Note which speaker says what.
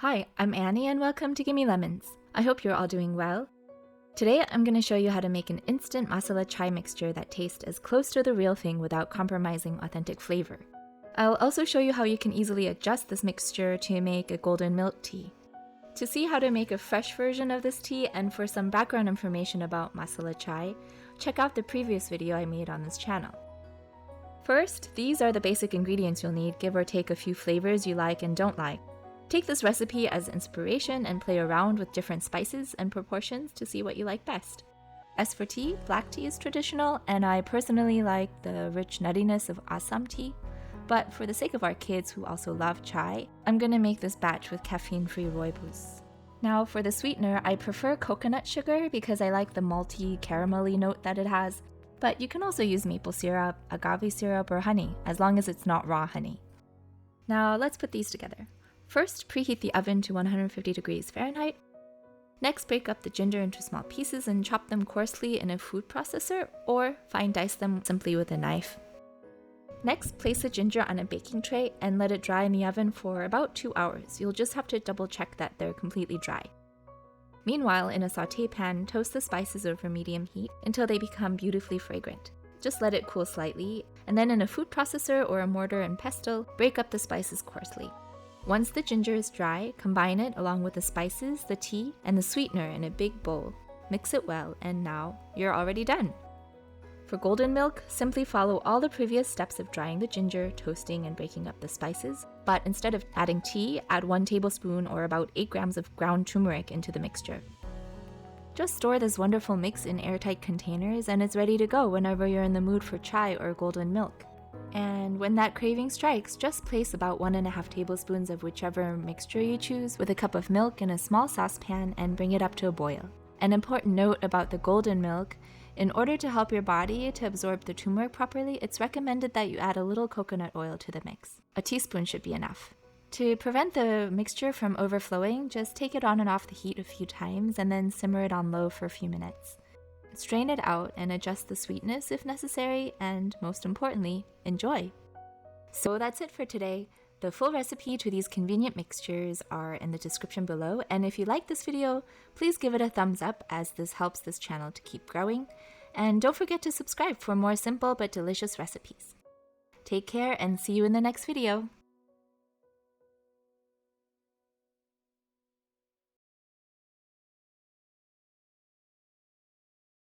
Speaker 1: Hi, I'm Annie and welcome to Gimme Lemons. I hope you're all doing well. Today I'm going to show you how to make an instant masala chai mixture that tastes as close to the real thing without compromising authentic flavor. I'll also show you how you can easily adjust this mixture to make a golden milk tea. To see how to make a fresh version of this tea and for some background information about masala chai, check out the previous video I made on this channel. First, these are the basic ingredients you'll need, give or take a few flavors you like and don't like. Take this recipe as inspiration and play around with different spices and proportions to see what you like best. As for tea, black tea is traditional, and I personally like the rich nuttiness of Assam tea. But for the sake of our kids who also love chai, I'm gonna make this batch with caffeine-free Rooibos. Now for the sweetener, I prefer coconut sugar because I like the malty, caramelly note that it has, but you can also use maple syrup, agave syrup, or honey, as long as it's not raw honey. Now let's put these together. First, preheat the oven to 150 degrees Fahrenheit. Next, break up the ginger into small pieces and chop them coarsely in a food processor, or fine dice them simply with a knife. Next, place the ginger on a baking tray and let it dry in the oven for about 2 hours. You'll just have to double check that they're completely dry. Meanwhile, in a sauté pan, toast the spices over medium heat until they become beautifully fragrant. Just let it cool slightly, and then in a food processor or a mortar and pestle, break up the spices coarsely. Once the ginger is dry, combine it along with the spices, the tea, and the sweetener in a big bowl. Mix it well, and now you're already done. For golden milk, simply follow all the previous steps of drying the ginger, toasting, and breaking up the spices, but instead of adding tea, add 1 tablespoon or about 8 grams of ground turmeric into the mixture. Just store this wonderful mix in airtight containers and it's ready to go whenever you're in the mood for chai or golden milk. And when that craving strikes, just place about 1.5 tablespoons of whichever mixture you choose with a cup of milk in a small saucepan and bring it up to a boil. An important note about the golden milk: in order to help your body to absorb the turmeric properly, it's recommended that you add a little coconut oil to the mix. A teaspoon should be enough. To prevent the mixture from overflowing, just take it on and off the heat a few times and then simmer it on low for a few minutes. Strain it out and adjust the sweetness if necessary, and most importantly, enjoy! So that's it for today. The full recipe to these convenient mixtures are in the description below, and if you like this video, please give it a thumbs up as this helps this channel to keep growing. And don't forget to subscribe for more simple but delicious recipes. Take care and see you in the next video!